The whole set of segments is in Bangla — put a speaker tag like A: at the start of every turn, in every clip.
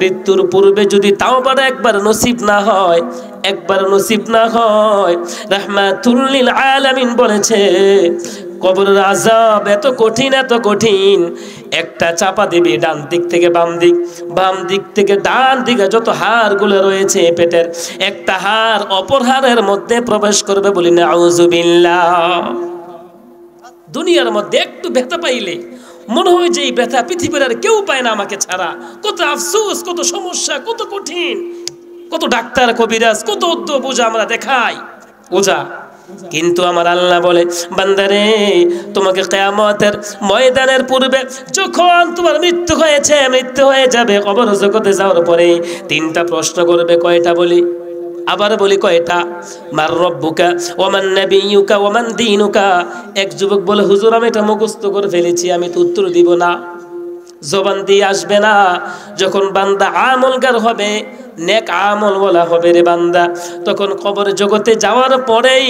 A: মৃত্যুর পূর্বে যদি তাওবাটা একবার নসিব না হয়, একবার নসিব না হয়, রাহমাতুল লিল আলামিন বলেছে কবরের আযাব এত কঠিন, এত কঠিন, একটা চাপা দিবি ডান দিক থেকে বাম দিক, বাম দিক থেকে ডান দিকে যত হাড়গুলো রয়েছে পেটের, একটা হাড় অপর হাড়ের মধ্যে প্রবেশ করবে, বলি নাউযুবিল্লাহ। দুনিয়ার মধ্যে একটু ব্যথা পাইলে মনে হয় যে এই ব্যথা পৃথিবীর আর কেউ পায় না আমাকে ছাড়া। কত আফসোস, কত সমস্যা, কত কঠিন, কত ডাক্তার কবিরাজ, কত উদ্যোগ বোঝা আমরা দেখাই ওঝা, কিন্তু আমার আল্লাহ বলে বান্দারে তোমাকে কিয়ামতের ময়দানের পূর্বে যখন তোমার মৃত্যু হয়েছে, মৃত্যু হয়ে যাবে, কবর জগতে যাওয়ার পরে তিনটা প্রশ্ন করবে। কয়টা বলি? আবার বলি কয়টা? মার রব্বুকা ওয়া মান নাবিয়্যুকা ওয়া মান দীনুকা। এক যুবক বলে হুজুর আমি এটা মুখস্থ করে ফেলেছি, আমি তো উত্তর দিব না, জবান দিয়ে আসবে না। যখন বান্দা আমলগার হবে, নেক আমল বলা হবে রে বান্দা, তখন কবর জগতে যাওয়ার পরেই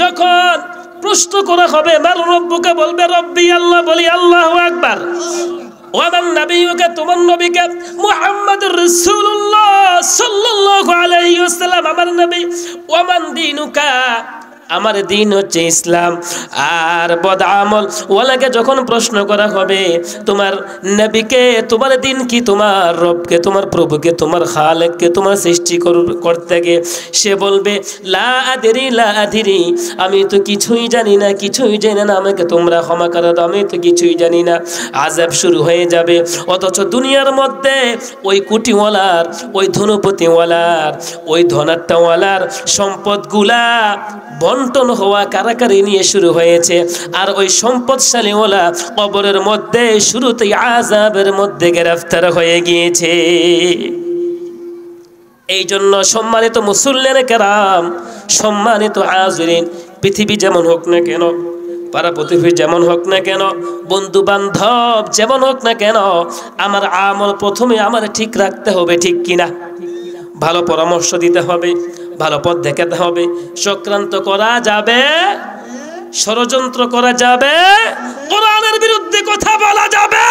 A: যখন প্রশ্ন করা হবে মার রব্বুকা, বলবে রব্বি আল্লাহ, বলি আল্লাহু আকবার। ওয়ামান নাবিয়্যুকা, তোমার নবীকে মুহাম্মদুর রাসূলুল্লাহ সাল্লাল্লাহু আলাইহি ওয়াসাল্লাম আমার নবী। ওয়ামান দীনুকা, আমার দিন হচ্ছে ইসলাম। আর বদ আমল ওয়ালাকে যখন প্রশ্ন করা হবে তোমার নবীকে, তোমার দিন কি, তোমার রবকে, তোমার প্রভুকে, তোমার খালেককে, তোমার সৃষ্টি কর্তাকে, সে বলবে লা আদরি, লা আদরি, আমি তো কিছুই জানি না, কিছুই জানি না, আমাকে তোমরা ক্ষমা করে দাও, আমি তো কিছুই জানি না। আযাব শুরু হয়ে যাবে। অথচ দুনিয়ার মধ্যে ওই কুটিওয়ালার, ওই ধনপতিওয়ালার, ওই ধনাট্যওয়ালার সম্পদগুলা বন্টন হওয়া কারাকারি নিয়ে শুরু হয়েছে, আর ওই সম্পদশালীওয়ালা কবরের মধ্যে শুরুতেই আযাবের মধ্যে গ্রেফতার হয়ে গিয়েছে। এই জন্য সম্মানিত মুসল্লিনে কেরাম, সম্মানিত হাজিরিন, পৃথিবী যেমন হোক না কেন, পাড়া প্রতিবেশী যেমন হোক না কেন, বন্ধু বান্ধব যেমন হোক না কেন, আমার আমল প্রথমে আমার ঠিক রাখতে হবে, ঠিক কিনা? ভালো পরামর্শ দিতে হবে, ভালো পথ দেখাতে হবে। চক্রান্ত করা যাবে, ষড়যন্ত্র করা যাবে, কোরআনের বিরুদ্ধে কথা বলা যাবে,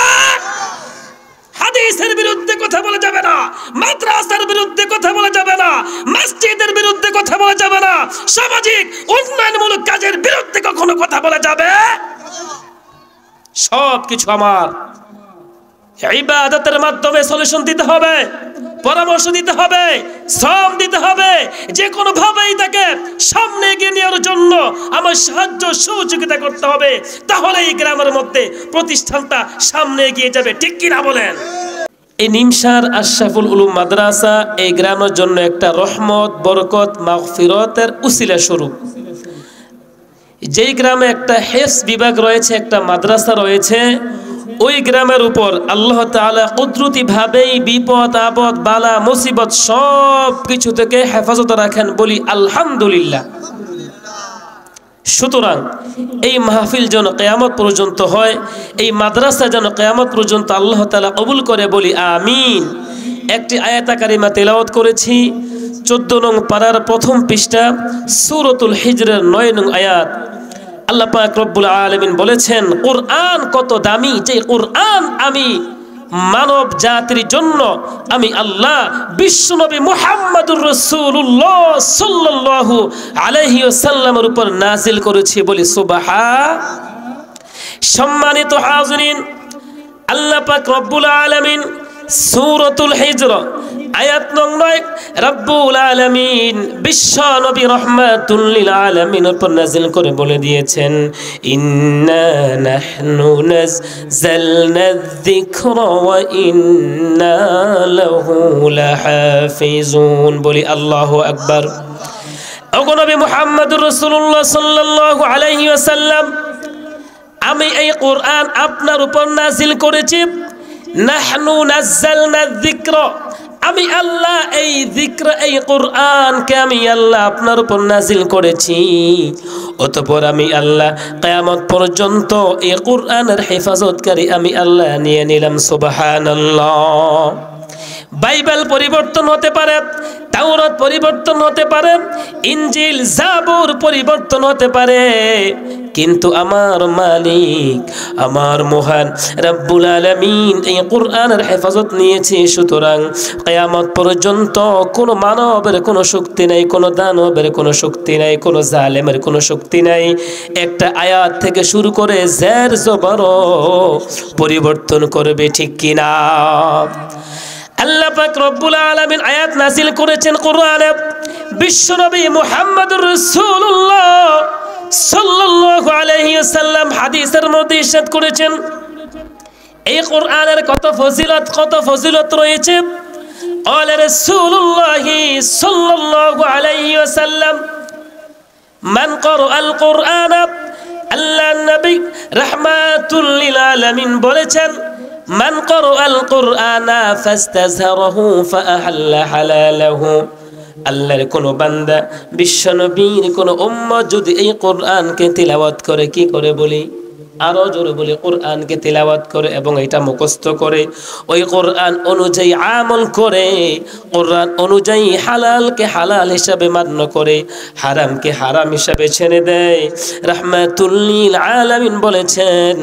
A: হাদিসের বিরুদ্ধে কথা বলা যাবে না, মাদ্রাসার বিরুদ্ধে কথা বলা যাবে না, মসজিদের বিরুদ্ধে কথা বলা যাবে না, সামাজিক উন্নয়নমূলক কাজের বিরুদ্ধে কখনো কথা বলা যাবে। সব কিছু আমার ইবাদতের মাধ্যমে সলিউশন দিতে হবে, পরামর্শ দিতে হবে, শ্রম দিতে হবে, যে কোনো ভাবেই তাকে সামনে এগিয়ে নেওয়ার জন্য আমার সাহায্য সহযোগিতা করতে হবে। তাহলে এই গ্রামের মধ্যে প্রতিষ্ঠানটা সামনে এগিয়ে যাবে, ঠিক কিনা বলেন? এই নিমসার আশরাফুল উলুম মাদ্রাসা এই গ্রামের জন্য একটা রহমত, বরকত, মাগফিরতের উসিলা স্বরূপ। যেই গ্রামে একটা হেফজ বিভাগ রয়েছে, একটা মাদ্রাসা রয়েছে, ওই গ্রামের উপর আল্লাহ তাআলা কুদরতি ভাবেই বিপদ আপদ বালা মুসিবত সব কিছু থেকে হেফাজত রাখেন, বলি আলহামদুলিল্লাহ। সুতরাং এই মাহফিল যেন কিয়ামত পর্যন্ত হয়, এই মাদ্রাসা যেন কিয়ামত পর্যন্ত আল্লাহ তাআলা কবুল করে, বলি আমিন। একটি আয়াত কারিমা তেলাওয়াত করেছি, 14 নং পারার প্রথম পৃষ্ঠা, সূরাতুল হিজরের 9 নং আয়াত। আল্লাহ পাক রব্বুল আলামিন বলেছেন কুরআন কত দামি, যে কুরআন আমি মানব জাতির জন্য আমি আল্লাহ বিশ্বনবী মুহাম্মদুর রাসূলুল্লাহ সাল্লাল্লাহু আলাইহি ওয়াসাল্লামের উপর নাজিল করেছি, বলি সুবহান। সম্মানিত হাজিরিন, আল্লাহ পাক রব্বুল আলামিন সূরাতুল হিজর আয়াত নং 9 রব্বুল আলামিন বিশ্ব নবী রাহমাতুল লিল আলামিন উপর নাযিল করে বলে দিয়েছেন ইন্না নাহনু নাযালনা যিকরা ওয়া ইন্না লাহু লাহাফিজুন, বলি আল্লাহু আকবার। ওগো নবী মুহাম্মদুর রাসূলুল্লাহ সাল্লাল্লাহু আলাইহি ওয়াসাল্লাম, আমি এই কোরআন আপনার উপর নাযিল করেছি। নাহনু নাযালনা যিকরা, আমি আল্লাহ এই যিকর, এই কোরআনকে আমি আল্লাহ আপনার উপর নাজিল করেছি। অতঃপর আমি আল্লাহ কিয়ামত পর্যন্ত এই কোরআনের হেফাজতকারী আমি আল্লাহ নিয়ে নিলাম। সুবহানাল্লাহ। বাইবেল পরিবর্তন হতে পারে, তাওরাত পরিবর্তন হতে পারে, ইনজিল জাবুর পরিবর্তন হতে পারে, কিন্তু আমার মালিক, আমার মহান রব্বুল আলামিন এই কোরআনের হেফাজত নিয়েছে। সুতরাং কিয়ামত পর্যন্ত কোনো মানবের কোনো শক্তি নাই, কোনো দানবের কোনো শক্তি নাই, কোনো জালেমের কোনো শক্তি নাই একটা আয়াত থেকে শুরু করে জের জবর পরিবর্তন করবে, ঠিক কিনা? আল্লাহ পাক রব্বুল আলামিন আয়াত নাযিল করেছেন কোরআনে। বিশ্বনবী মুহাম্মদুর রাসূলুল্লাহ সাল্লাল্লাহু আলাইহি ওয়াসাল্লাম হাদিসের মধ্যে ইরশাদ করেছেন, এই কোরআনের কত ফজিলত রয়েছে। قال رسول الله صلى الله عليه وسلم من قرأ القرآن আল্লাহ নবী রাহমাতুল লিল আলামিন বলেছেন, মান ক্বরাআল কুরআনা ফাস্তাযহারাহু ফাআহাল্লা হালালাহু। আল্লাহর কোন বান্দা, বিশ্বনবীর কোন উম্মত যদি এই কোরআনকে তিলাওয়াত করে, কি করে বলি, আরো জোরে বলি, কোরআনকে তিলাওয়াত করে এবং এটা মুখস্থ করে, ওই কোরআন অনুযায়ী আমল করে, কোরআন অনুযায়ী হালালকে হালাল হিসাবে মান্য করে, হারামকে হারাম হিসাবে ছেড়ে দেয়, রাহমাতুল লিল আলামিন বলেছেন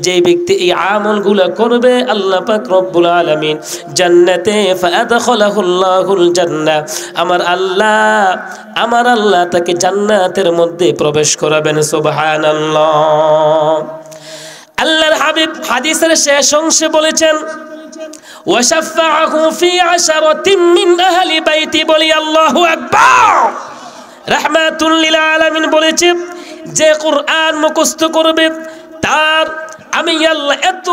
A: যে ব্যক্তি এই আমলগুলো করবে, আল্লাহ পাক রব্বুল আলামিন জান্নাতে ফাআদখালাহুল্লাহুল জান্নাহ, আমার আল্লাহ তাকে জান্নাতের মধ্যে প্রবেশ করাবেন। সুবহানাল্লাহ। আল্লাহর হাবিব হাদিসের শেষ অংশে বলেছেন, ওয়াশাফাআহু ফি আশারাতিন মিন আহলি বাইতি, বলি আল্লাহু আকবার। রাহমাতুল লিল আলামিন বলেছে, যে কোরআন মুখস্থ করবে তার আমি আল্লাহ এত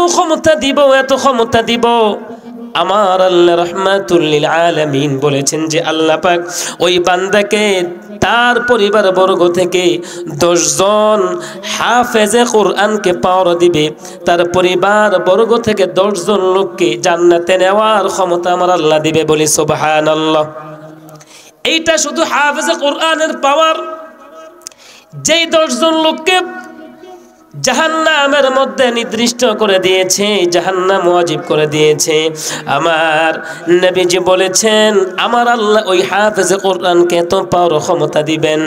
A: ক্ষমতা দিব। আমার আল্লাহ রাহমাতুল লিল আলামিন বলেছেন যে আল্লাহ পাক ওই বান্দাকে তার পরিবার বর্গ থেকে 10 জন হাফেজে কোরআনকে পাওয়ার দিবে, তার পরিবার বর্গ থেকে 10 জন লোককে জান্নাতে নেওয়ার ক্ষমতা আমার আল্লাহ দিবে, বলি সুবহানাল্লাহ। এইটা শুধু হাফেজে কোরআনের পাওয়ার। যেই 10 জন লোককে জাহান্নামের মধ্যে নির্দিষ্ট করে দিয়েছে, জাহান্নাম ওয়াজিব করে দিয়েছে, আমার নবীজি বলেছেন আমার আল্লাহ ওই হাফেজে কোরআনকে এত পাওয়ার ক্ষমতা দিবেন,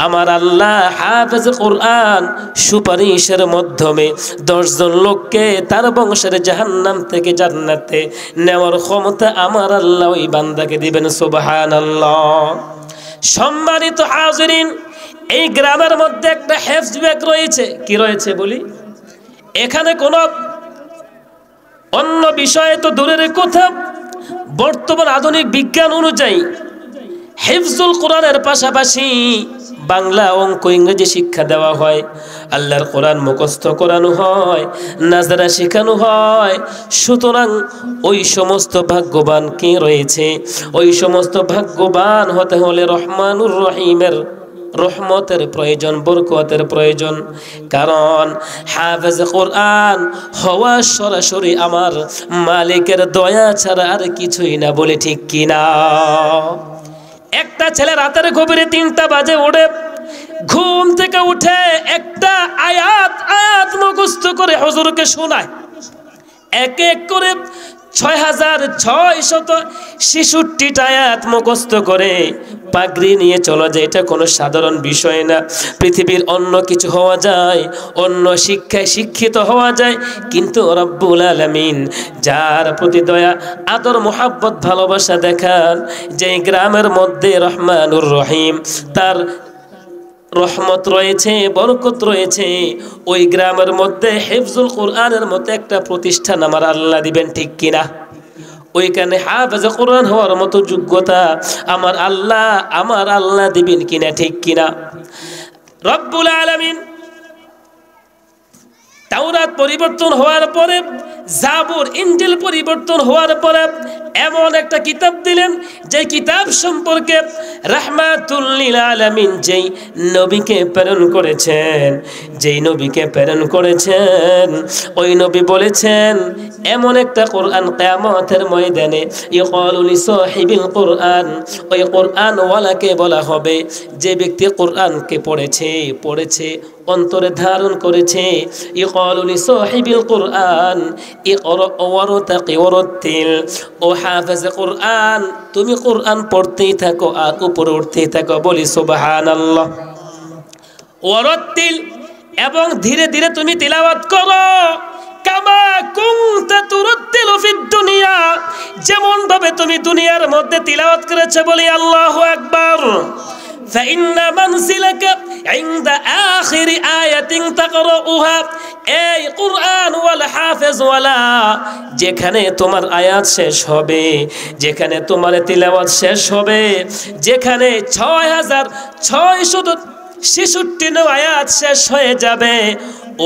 A: আমার আল্লাহ হাফেজে কোরআন সুপারিশের মাধ্যমে 10 জন লোককে তার বংশের জাহান্নাম থেকে জান্নাতে নেওয়ার ক্ষমতা আমার আল্লাহ ওই বান্দাকে দিবেন। সুবহানাল্লাহ। সম্মানিত হাজিরিন, এই গ্রামের মধ্যে একটা হেফজ বিভাগ রয়েছে। কি রয়েছে বলি? এখানে কোনো অন্য বিষয়ে তো দূরের কথা, বর্তমান আধুনিক বিজ্ঞান অনুযায়ী হিফজুল কোরআনের পাশাপাশি বাংলা, অঙ্ক, ইংরেজি শিক্ষা দেওয়া হয়, আল্লাহর কোরআন মুখস্থ করানো হয়, নাজরা শেখানো হয়। সুতরাং ওই সমস্ত ভাগ্যবান কে রয়েছে? ওই সমস্ত ভাগ্যবান হতে হলে রহমানুর রহিমের রহমতের প্রয়োজন, বরকতের প্রয়োজন। কারণ হাফেজ কোরআন হওয়া সরাসরি আমার মালিকের দয়া ছাড়া আর কিছুই না, বলে ঠিক কিনা? একটা ছেলে রাতের গভীরে 3টা বাজে ওঠে, ঘুম থেকে উঠে একটা আয়াত মুখস্থ করে হুজুরকে শোনায়, এক এক করে 6666টা আয়াত মুখস্থ করে পাগড়ি নিয়ে চলে যায়। এটা কোনো সাধারণ বিষয় না। পৃথিবীর অন্য কিছু হওয়া যায়, অন্য শিক্ষায় শিক্ষিত হওয়া যায়, কিন্তু রব্বুল আলামিন যার প্রতি দয়া, আদর, মোহাব্বত, ভালোবাসা দেখান, যে গ্রামের মধ্যে রহমানুর রহিম তার রহমত রয়েছে, বরকত রয়েছে, ওই গ্রামের মধ্যে হিফজুল কোরআনের মতো একটা প্রতিষ্ঠান আমার আল্লাহ দিবেন, ঠিক কিনা? ওইখানে হাফেজ কোরআন হওয়ার মতো যোগ্যতা আমার আল্লাহ দিবেন কিনা, ঠিক কিনা? রব্বুল আলামিন তাওরাত পরিবর্তন হওয়ার পরে, জাবুর, ইনজিল পরিবর্তন হওয়ার পরে এমন একটা কিতাব দিলেন, যে কিতাব সম্পর্কে রাহমাতুল লিল আলামিন যেই নবীকে প্রেরণ করেছেন ওই নবী বলেছেন এমন একটা কোরআন কিয়ামতের ময়দানে ইকালু লিসাহিবিল কোরআন, ওই কোরআন ওয়ালাকে বলা হবে যে ব্যক্তি কোরআনকে পড়েছে অন্তরে ধারণ করেছে। ইকালু লিসাহিবিল কোরআন ইকরা ওয়ারতাকি ওয়ারাত্তিল, ও হাফেজ কোরআন তুমি কোরআন পড়তেই থাকো আর উপরে উঠতেই থাকো, বলি সুবহানাল্লাহ। ওয়ারাত্তিল এবং ধীরে ধীরে তুমি তিলাওয়াত করো কামা কুনতা তুরাত্তিলু ফিদ দুনিয়া, যেমন ভাবে তুমি দুনিয়ার মধ্যে তিলাওয়াত করেছো। বলি আল্লাহু আকবার। ফাইন্না মানজিলাকা ইনদা আখিরি আয়াতিন তাকরাউহা, এই কুরআন ওয়াল হাফেজ ওয়ালা, যেখানে তোমার আয়াত শেষ হবে, যেখানে তোমার তিলাওয়াত শেষ হবে, যেখানে 6666 আয়াত শেষ হয়ে যাবে,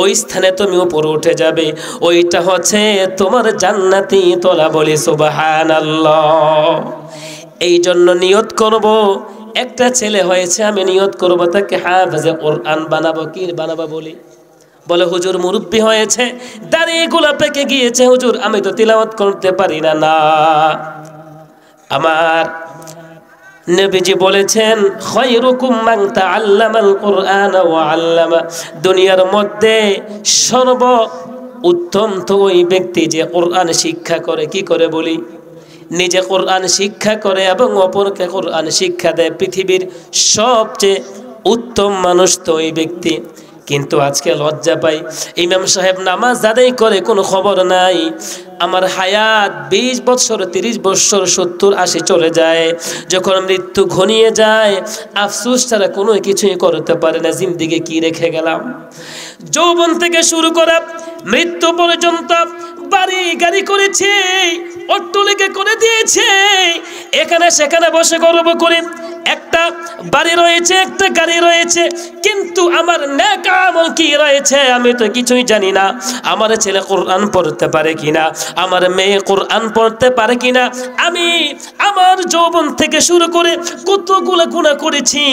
A: ওই স্থানে তুমি উপরে উঠে যাবে। ওইটা হচ্ছে তোমার জান্নাতি তলা। বলি সুবহানাল্লাহ। এই জন্য নিয়ত করব, একটা ছেলে হয়েছে, আমি নিয়ত করব তাকে হাফেজে কোরআন বানাবো। কি বানাবো বলি? বলে হুজুর মুরব্বি হয়েছে, দাড়িগুলো পেকে গিয়েছে, হুজুর আমি তো তিলাওয়াত করতে পারি না। না, আমার নবীজি বলেছেন খায়রুকুম মান তাআল্লামাল কুরআন ওয়া আল্লামা, দুনিয়ার মধ্যে সর্ব উত্তম তো ওই ব্যক্তি যে কোরআন শিক্ষা করে। কি করে বলি? নিজে কোরআন শিক্ষা করে এবং অপরকে কোরআন শিক্ষা দেয়। পৃথিবীর সবচেয়ে উত্তম মানুষ তো ওই ব্যক্তি। কিন্তু আজকে লজ্জা পাই, ইমাম সাহেব নামাজ আদায় করে কোনো খবর নাই। আমার হায়াত 20 বছর 30 বছর 70 80 চলে যায়, যখন মৃত্যু ঘনিয়ে যায় আফসোস ছাড়া কোনো কিছুই করতে পারে না। জিন্দেগি কি রেখে গেলাম? যৌবন থেকে শুরু করে মৃত্যু পর্যন্ত বাড়ি গাড়ি করেছে, অট্টালিকা করে দিয়েছে, এখানে সেখানে বসে গর্ব করে একটা বাড়ি রয়েছে, একটা গাড়ি রয়েছে, কিন্তু আমার নেক আমল কি রয়েছে আমি তো কিছুই জানি না। আমার ছেলে কোরআন পড়তে পারে কিনা, আমার মেয়ে কোরআন পড়তে পারে কিনা, আমি আমার যৌবন থেকে শুরু করে কতগুলো গুনাহ করেছি,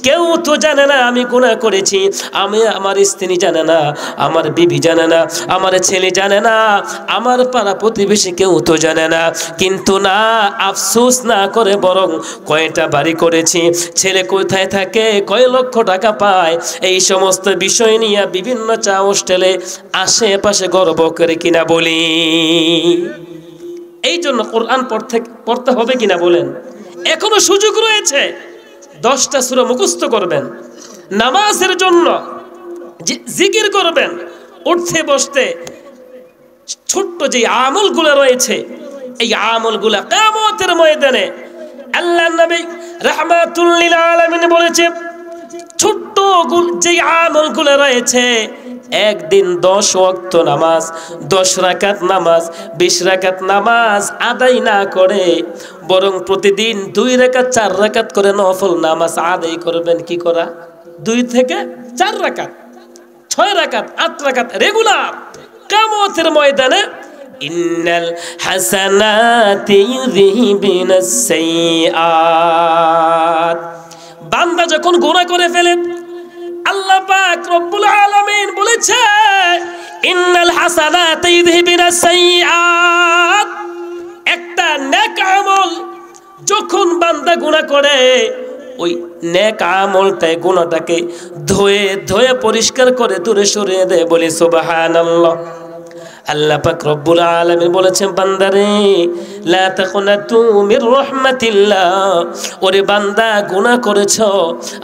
A: কেউ তো জানে না আমি গুনাহ করেছি। আমি, আমার স্ত্রী জানে না, আমার বিবি জানে না, আমার ছেলে জানে না, আমার পাড়া প্রতিবেশী কেউ তো জানে না। কিন্তু না, আফসোস না করে বরং কয়টা বাড়ি করেছি, ছেলে কোথায় থাকে, কয় লক্ষ টাকা পায়, এই সমস্ত বিষয় নিয়ে বিভিন্ন চা হোস্টেলে আশেপাশে গর্ব করে কিনা বলি। এই জন্য কোরআন পড়তে হবে কিনা বলেন? এখনো সুযোগ রয়েছে। 10টা সূরা মুখস্থ করবেন, নামাজের জন্য জিকির করবেন, উঠতে বসতে ছোট্ট যে আমলগুলো রয়েছে, এই আমলগুলো কিয়ামতের ময়দানে আল্লাহর নবী রাহমাতুল লিল আলামিন বলেছে, ছোট্ট যে আমলগুলো রয়েছে, একদিন 10 ওয়াক্ত নামাজ, 10 রাকাত নামাজ, 20 রাকাত নামাজ আদায় না করে বরং প্রতিদিন 2 রাকাত 4 রাকাত করে নফল নামাজ আদায় করবেন। কি করা? 2 থেকে 4 রাকাত, 6 রাকাত, 8 রাকাত রেগুলার। কিয়ামতের ময়দানে ইন্নাল হাসানাতি ইউযহিবিনাস সাইয়্যাত, বান্দা যখন গুনাহ করে ফেলে আল্লাহ পাক রব্বুল আলামিন বলেছে ইন্নাল হাসানাতি ইউযহিবিনাস সাইয়্যাত, একটা নেক আমল যখন বান্দা গুনাহ করে, ওই নেক আমলটাই গুনাহটাকে ধুয়ে ধুয়ে পরিষ্কার করে দূরে সরিয়ে দেয়। বলি সুবহানাল্লাহ। আল্লাহ পাক রব্বুল আলামিন বলেছেন, বান্দারে লা তাকুনাতু মির রাহমাতিল্লাহ, ওরে বান্দা গুনাহ করেছো,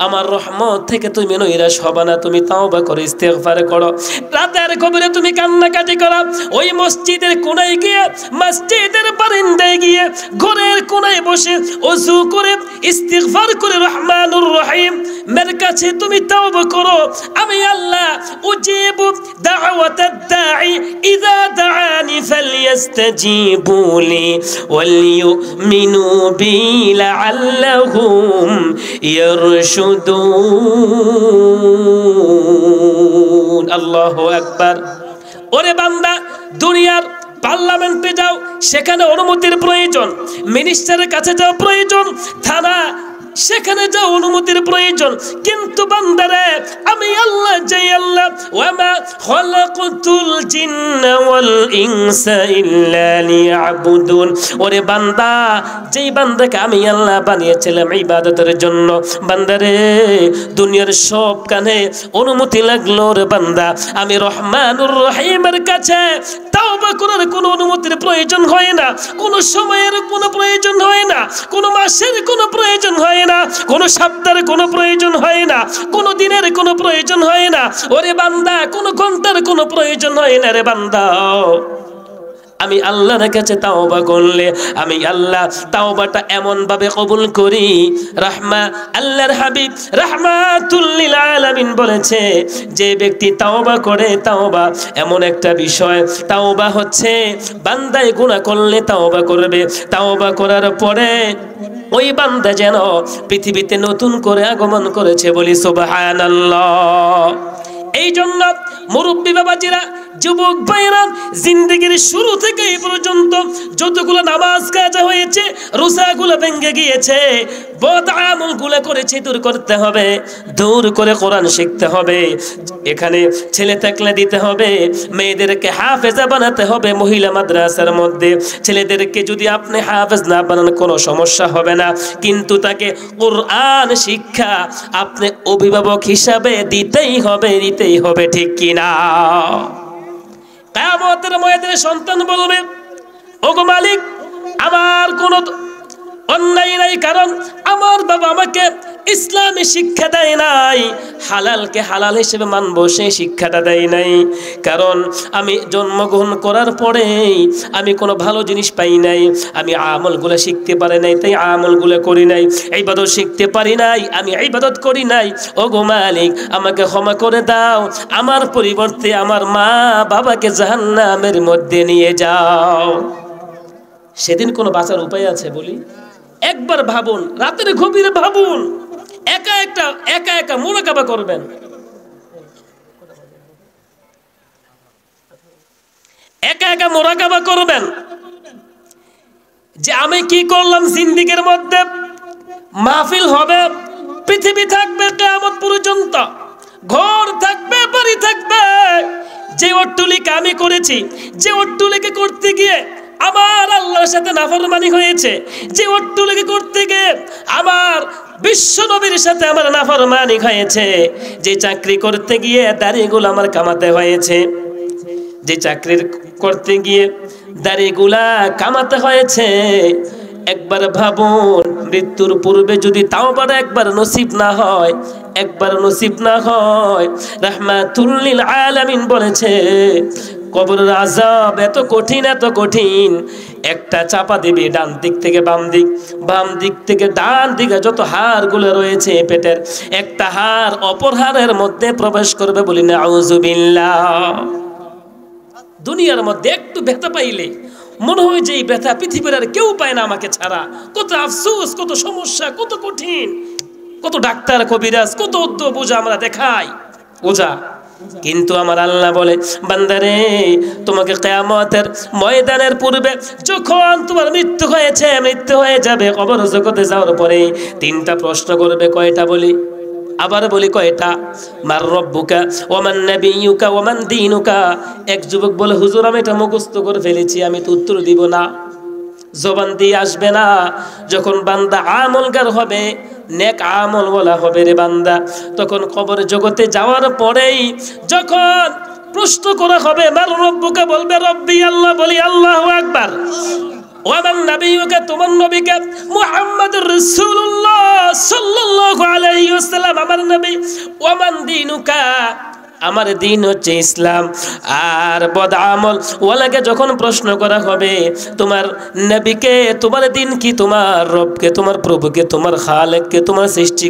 A: আমার রহমত থেকে তুমি নৈরাশ হবে না। তুমি তাওবা করে ইস্তিগফার করো, রাতের গভীরে তুমি কান্নাকাটি করো, ওই মসজিদের কোণায় গিয়ে, মসজিদের বারান্দায় গিয়ে, ঘরের কোণায় বসে ওযু করে ইস্তিগফার করে রহমানুর রহিম মের কাছে তুমি তাওবা করো। আমি আল্লাহ উজিবু দাওয়াতাদ দাঈ ইযা دعاني فليستجيبوا لي وليؤمنوا بي لعلهم يرشدون। আল্লাহু আকবার। ওরে বান্দা, দুনিয়ার পার্লামেন্টে যাও, সেখানে অনুমতির প্রয়োজন, মিনিস্টারের কাছে যাও প্রয়োজন, থানা সেখানে যাও অনুমতির প্রয়োজন, কিন্তু বান্দারে আমি আল্লাহ যাই আল্লাহ ওয়ামা খালাকতুল জিন্না ওয়াল ইনসা ইল্লা লিয়াবুদুন। ওরে বান্দা, যেই বান্দাকে আমি আল্লাহ বানিয়েছিলাম ইবাদতের জন্য, বান্দারে দুনিয়ার সব কানে অনুমতি লাগলো রে বান্দা, আমি রহমানুর রহিমের কাছে তাওবা করার কোনো অনুমতির প্রয়োজন হয় না, কোনো সময়ের কোনো প্রয়োজন হয় না। কোনো মাসের কোনো প্রয়োজন হয় না, কোনো সপ্তাহের কোনো প্রয়োজন হয় না, কোনো দিনের কোনো প্রয়োজন হয় না। ওরে বান্দা, কোনো ঘন্টার কোনো প্রয়োজন হয় না রে বান্দা। আমি আল্লাহর কাছে তাওবা করলে আমি আল্লাহ তাওবাটা এমন ভাবে কবুল করি। আল্লাহর হাবিব রাহমাতুল লিল আলামিন বলেছে, যে ব্যক্তি তাওবা করে, তাওবা এমন একটা বিষয়, তাওবা হচ্ছে বান্দায় গুনাহ করলে তাওবা করবে, তাওবা করার পরে ওই বান্দা যেন পৃথিবীতে নতুন করে আগমন করেছে, বলি সুবহানাল্লাহ। এই জন্য মুরব্বী বাবাজিরা, যুবক ভাইরা, জিন্দেগির শুরু থেকে এই পর্যন্ত যতগুলো নামাজ কাজা হয়েছে, রোজাগুলো ভেঙে গিয়েছে, বদ আমলগুলো করেছে, দূর করতে হবে, দূর করে কোরআন শিখতে হবে। এখানে ছেলে থাকলে দিতে হবে, মেয়েদেরকে হাফেজা বানাতে হবে। মহিলা মাদ্রাসার মধ্যে ছেলেদেরকে যদি আপনি হাফেজ না বানান কোনো সমস্যা হবে না, কিন্তু তাকে কোরআন শিক্ষা আপনি অভিভাবক হিসাবে দিতেই হবে, ঠিক কিনা? কিয়ামতের ময়দানে সন্তান বলবে, ওগো মালিক, আমার কোনো অন্যায় নাই, কারণ আমার বাবা আমাকে ইসলামী শিক্ষা দেয় নাই, হালালকে হালাল হিসেবে মানবো সেই শিক্ষাটা দেয় নাই, কারণ আমি জন্মগ্রহণ করার পরেই আমি কোনো ভালো জিনিস পাই নাই, আমি আমলগুলো শিখতে পারি নাই, তাই আমলগুলো করি নাই, ইবাদত শিখতে পারি নাই, আমি ইবাদত করি নাই। ওগো মালিক, আমাকে ক্ষমা করে দাও, আমার পরিবর্তে আমার মা বাবাকে জাহান্নামের মধ্যে নিয়ে যাও। সেদিন কোনো বাঁচার উপায় আছে বলি? একবার ভাবুন, রাতের গভীরে ভাবুন, একা একা মুরাকাবা করবেন, একা একা মুরাকাবা করবেন যে আমি কি করলাম জিন্দেগির মধ্যে। মাহফিল হবে, পৃথিবী থাকবে কিয়ামত পর্যন্ত, ঘর থাকবে, বাড়ি থাকবে, যে অট্টালিকা আমি করেছি, যে অট্টালিকা করতে গিয়ে আমার আল্লাহর সাথে নাফরমানি হয়েছে, যে অট্টালিকা করতে গিয়ে আমার বিশ্ব নবীর সাথে আমার নাফরমানি হয়েছে, যে চাকরি করতে গিয়ে দাড়িগুলো আমার কামাতে হয়েছে, যে চাকরি করতে গিয়ে দাড়িগুলা কামাতে হয়েছে, একবার ভাবুন, মৃত্যুর পূর্বে যদি তাওবাটা একবার নসিব না হয়, একবার নসিব না হয়, রাহমাতুল লিল আলামিন বলেছে, কবরের আযাব এত কঠিন, এত কঠিন, একটা চাপা দিবি ডান দিক থেকে বাম দিক, বাম দিক থেকে ডান দিকে যত হাড়গুলো রয়েছে পেটের, একটা হাড় অপর হাড়ের মধ্যে প্রবেশ করবে, বলি না আউযুবিল্লাহ। দুনিয়ার মধ্যে একটু ব্যথা পাইলে মনে হয় যে এই ব্যথা পৃথিবীর আর কেউ পায় না আমাকে ছাড়া। কত আফসোস, কত সমস্যা, কত কঠিন, কত ডাক্তার কবিরাজ, কত বোঝা আমরা দেখাই ওঝা, কিন্তু আমার আল্লাহ বলে, বান্দারে, তোমাকে কিয়ামতের ময়দানের পূর্বে যখন তোমার মৃত্যু হয়েছে, মৃত্যু হয়ে যাবে, কবর জগতে যাওয়ার পরে তিনটা প্রশ্ন করবে। কয়টা বলি? আবার বলি কয়টা? মার রব্বুকা ওমান নাবিয়ুকা ওমান দীনুকা। এক যুবক বলে, হুজুর আমি এটা মুখস্থ করে ফেলেছি, আমি তো উত্তর দিব না, জবান দিয়ে আসবে না। যখন বান্দা আমলগার হবে, নেক আমল বলা হবে রে বান্দা, তখন কবর জগতে যাওয়ার পরেই যখন প্রশ্ন করা হবে, মার রব্বুকা, বলবে রব্বি আল্লাহ, বলি আল্লাহু আকবার। ওয়ামান নাবিয়ুকা, তোমার নবীকে মুহাম্মাদুর রাসূলুল্লাহ সাল্লাল্লাহু আলাইহি ওয়াসাল্লাম আমার নবী। ওয়ামান দীনুকা, আমার দিন হচ্ছে ইসলাম। আর বদ আমল ওয়ালাকে যখন প্রশ্ন করা হবে, তোমার নবীকে, তোমার দিন কি, তোমার রবকে, তোমার প্রভুকে, তোমার খালেককে, তোমার সৃষ্টি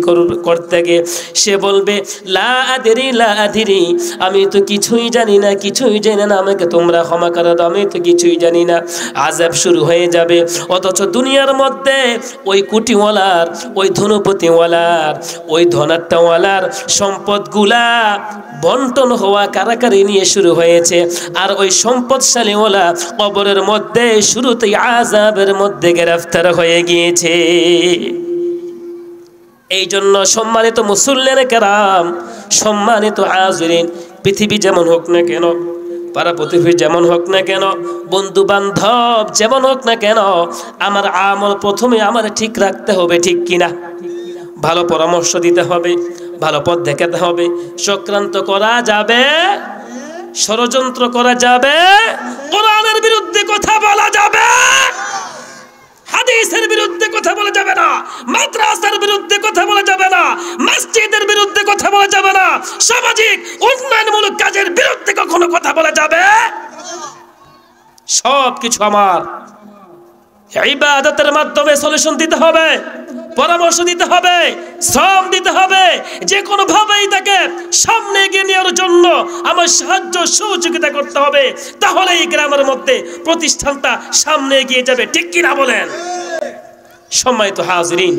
A: করতেকে, সে বলবে লা আদরি, লা আদরি, আমি তো কিছুই জানি না, কিছুই জানি না, আমাকে তোমরা ক্ষমা করে দাও, আমি তো কিছুই জানি না। আযাব শুরু হয়ে যাবে। অথচ দুনিয়ার মধ্যে ওই কুটিওয়ালার, ওই ধনপতিওয়ালার, ওই ধনাট্যওয়ালার সম্পদগুলা বন্টন হওয়া কারাকারি নিয়ে শুরু হয়েছে, আর ওই সম্পদশালীওয়ালা কবরের মধ্যে শুরুতেই আযাবের মধ্যে গ্রেফতার হয়ে গিয়েছে। এই জন্য সম্মানিত মুসল্লিনে কেরাম, সম্মানিত হাজিরিন, পৃথিবী যেমন হোক না কেন, পাড়া প্রতিবেশী যেমন হোক না কেন, বন্ধু বান্ধব যেমন হোক না কেন, আমার আমল প্রথমে আমার ঠিক রাখতে হবে, ঠিক কিনা? ভালো পরামর্শ দিতে হবে, ভালো পথ দেখাতে হবে। চক্রান্ত করা যাবে, ষড়যন্ত্র করা যাবে, কোরআনের বিরুদ্ধে কথা বলা যাবে, হাদিসের বিরুদ্ধে কথা বলা মাদ্রাসার বিরুদ্ধে কথা বলা যাবে না, মসজিদের বিরুদ্ধে কথা বলা যাবে না, সামাজিক উন্নয়নমূলক কাজের বিরুদ্ধে কখনো কথা বলা যাবে। সবকিছু আমার ইবাদতের মাধ্যমে সলিউশন দিতে হবে, পরামর্শ দিতে হবে, শ্রম দিতে হবে, যে কোনো ভাবেই তাকে সামনে এগিয়ে নেওয়ার জন্য আমার সাহায্য সহযোগিতা করতে হবে। তাহলে এই গ্রামের মধ্যে প্রতিষ্ঠানটা সামনে এগিয়ে যাবে। ঠিক কিনা বলেন? সম্মানিত হাজিরিন,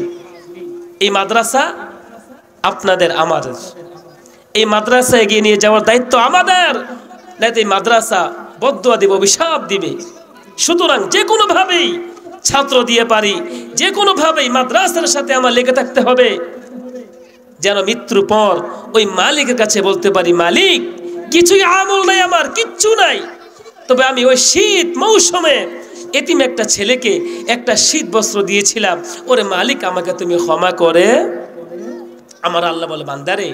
A: এই মাদ্রাসা আপনাদের, আমাদের। এই মাদ্রাসা এগিয়ে নিয়ে যাওয়ার দায়িত্ব আমাদের, নাইতো এই মাদ্রাসা বদদুয়া দিবে, অভিশাপ দিবে। সুতরাং যে কোনো ভাবেই ছাত্র দিয়ে পারি, যে কোনো ভাবেই মাদ্রাসার সাথে আমার লেগে থাকতে হবে, যেন মৃত্যুর পর ওই মালিকের কাছে বলতে পারি, মালিক কিছুই আমল নাই, আমার কিচ্ছু নাই, তবে আমি ওই শীত মৌসুমে এতিম একটা ছেলেকে একটা শীত বস্ত্র দিয়েছিলাম, ওরে মালিক আমাকে তুমি ক্ষমা করে। আমার আল্লাহ বলে, বান্দারে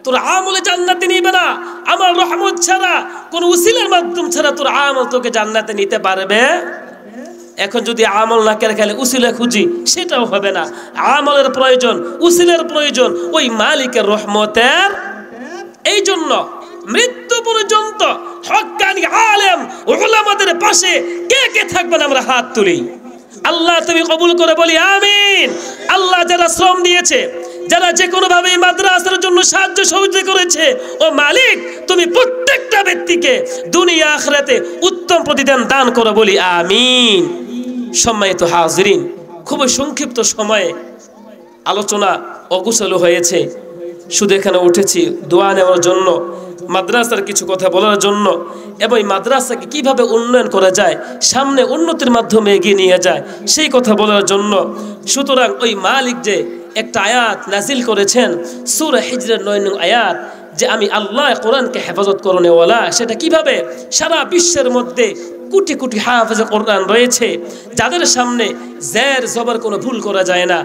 A: তোর আমলে জান্নাতে নিবে না, আমার রহমত ছাড়া, কোন উসিলার মাধ্যম ছাড়া তোর আমল তোকে জান্নাতে নিতে পারবে। এখন যদি আমল না করে খেলে উসিলা খুঁজি, সেটাও হবে না। আমলের প্রয়োজন, উসিলার প্রয়োজন ওই মালিকের রহমতের। এই জন্য মৃত্যু পর্যন্ত হক্কানি আলেম উলামাদের পাশে কে কে থাকবেন আমরা হাত তুলি। আল্লাহ তুমি কবুল করে বলি আমিন। আল্লাহ যারা শ্রম দিয়েছে, যারা যে কোনো ভাবে মাদ্রাসার জন্য সাহায্য সহযোগিতা করেছে, ও মালিক তুমি প্রত্যেকটা ব্যক্তিকে দুনিয়া আখিরাতে উত্তম প্রতিদান দান করো বলি আমিন। সম্মানিত হাজিরিন, খুবই সংক্ষিপ্ত সময়ে আলোচনা অগুছালো হয়েছে, শুধু এখানে উঠেছি দোয়া নেওয়ার জন্য, মাদ্রাসার কিছু কথা বলার জন্য, এবং মাদ্রাসাকে কিভাবে উন্নয়ন করা যায়, সামনে উন্নতির মাধ্যমে এগিয়ে নিয়ে যায়, সেই কথা বলার জন্য। সুতরাং ওই মালিক যে একটা আয়াত নাজিল করেছেন সূরা হিজরের 9 নং আয়াত, যে আমি আল্লাহ কোরআনকে হেফাজত করনেওয়ালা, সেটা কিভাবে সারা বিশ্বের মধ্যে কোটি কোটি হাফেজ কোরআন রয়েছে, যাদের সামনে জের জবর কোনো ভুল করা যায় না,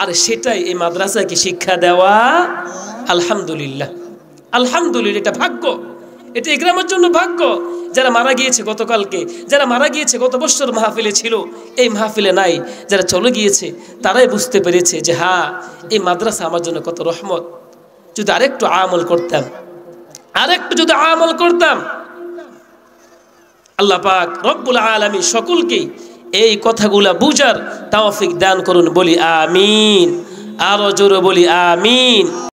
A: আর সেটাই এই মাদ্রাসাকে শিক্ষা দেওয়া। আলহামদুলিল্লাহ, আলহামদুলিল্লাহ, এটা ভাগ্য, এটা এই গ্রামের জন্য ভাগ্য। যারা মারা গিয়েছে গতকালকে, যারা মারা গিয়েছে গত বছর মাহফিলে ছিল, এই মাহফিলে নাই, যারা চলে গিয়েছে, তারাই বুঝতে পেরেছে যে হ্যাঁ, এই মাদ্রাসা আমার জন্য কত রহমত। যদি আরেকটু আমল করতাম, আরেকটু যদি আমল করতাম, আল্লাহ পাক রব্বুল আলামিন সকলকে এই কথাগুলা বুঝার তৌফিক দান করুন বলি আমিন। আরো জোরে বলি আমিন।